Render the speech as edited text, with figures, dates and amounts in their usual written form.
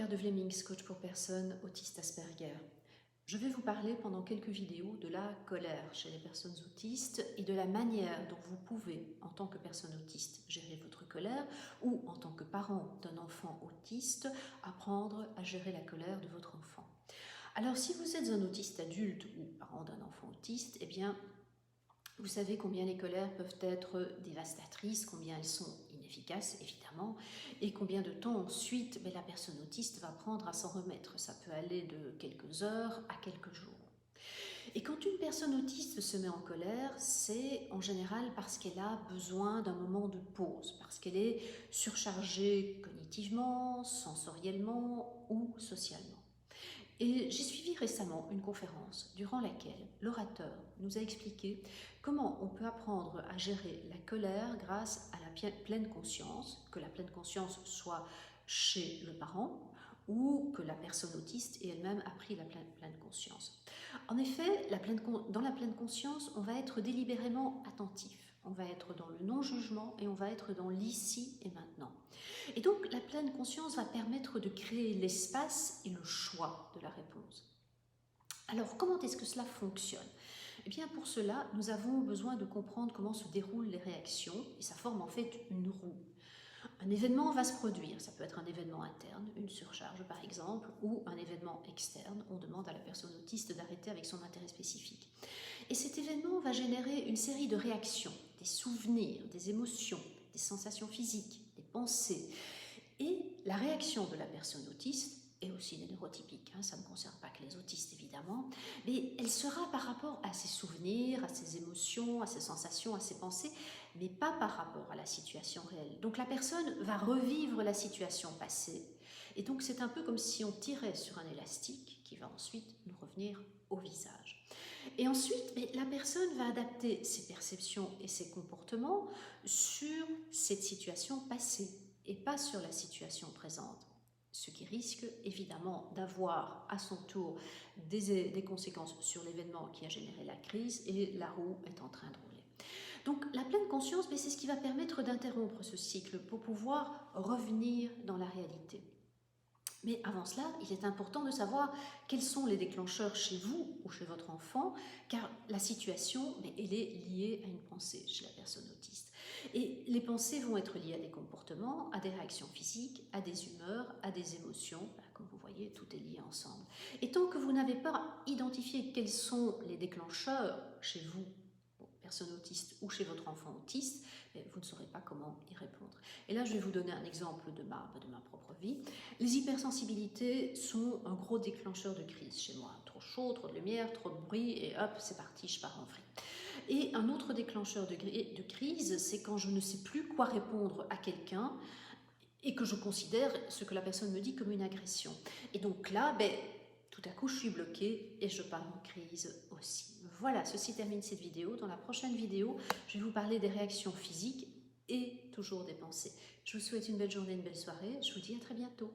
Claire de Vlemings, coach pour personnes autistes Asperger. Je vais vous parler pendant quelques vidéos de la colère chez les personnes autistes et de la manière dont vous pouvez, en tant que personne autiste, gérer votre colère ou en tant que parent d'un enfant autiste, apprendre à gérer la colère de votre enfant. Alors si vous êtes un autiste adulte ou parent d'un enfant autiste, eh bien, vous savez combien les colères peuvent être dévastatrices, combien elles sont inefficaces, évidemment, et combien de temps ensuite la personne autiste va prendre à s'en remettre. Ça peut aller de quelques heures à quelques jours. Et quand une personne autiste se met en colère, c'est en général parce qu'elle a besoin d'un moment de pause, parce qu'elle est surchargée cognitivement, sensoriellement ou socialement. Et j'ai suivi récemment une conférence durant laquelle l'orateur nous a expliqué comment on peut apprendre à gérer la colère grâce à la pleine conscience, que la pleine conscience soit chez le parent ou que la personne autiste ait elle-même appris la pleine conscience. En effet, dans la pleine conscience, on va être délibérément attentif, on va être dans le non-jugement et on va être dans l'ici et maintenant. Et donc, la pleine conscience va permettre de créer l'espace et le choix de la réponse. Alors, comment est-ce que cela fonctionne? Eh bien, pour cela, nous avons besoin de comprendre comment se déroulent les réactions, et ça forme en fait une roue. Un événement va se produire, ça peut être un événement interne, une surcharge par exemple, ou un événement externe, on demande à la personne autiste d'arrêter avec son intérêt spécifique. Et cet événement va générer une série de réactions, des souvenirs, des émotions, des sensations physiques, des pensées. Et la réaction de la personne autiste, et aussi des neurotypiques, ça ne concerne pas que les autistes évidemment, mais elle sera par rapport à ses souvenirs, à ses émotions, à ses sensations, à ses pensées, mais pas par rapport à la situation réelle. Donc la personne va revivre la situation passée, et donc c'est un peu comme si on tirait sur un élastique qui va ensuite nous revenir au visage. Et ensuite, la personne va adapter ses perceptions et ses comportements sur cette situation passée et pas sur la situation présente. Ce qui risque évidemment d'avoir à son tour des conséquences sur l'événement qui a généré la crise et la roue est en train de rouler. Donc la pleine conscience, c'est ce qui va permettre d'interrompre ce cycle pour pouvoir revenir dans la réalité. Mais avant cela, il est important de savoir quels sont les déclencheurs chez vous ou chez votre enfant, car la situation, elle est liée à une pensée chez la personne autiste. Et les pensées vont être liées à des comportements, à des réactions physiques, à des humeurs, à des émotions. Comme vous voyez, tout est lié ensemble. Et tant que vous n'avez pas identifié quels sont les déclencheurs chez vous, personne autiste ou chez votre enfant autiste, vous ne saurez pas comment y répondre. Et là, je vais vous donner un exemple de ma propre vie. Les hypersensibilités sont un gros déclencheur de crise chez moi. Trop chaud, trop de lumière, trop de bruit, et hop, c'est parti, je pars en vrille. Et un autre déclencheur de crise, c'est quand je ne sais plus quoi répondre à quelqu'un et que je considère ce que la personne me dit comme une agression. Et donc là, tout à coup, je suis bloquée et je pars en crise aussi. Voilà, ceci termine cette vidéo. Dans la prochaine vidéo, je vais vous parler des réactions physiques et toujours des pensées. Je vous souhaite une belle journée, une belle soirée. Je vous dis à très bientôt.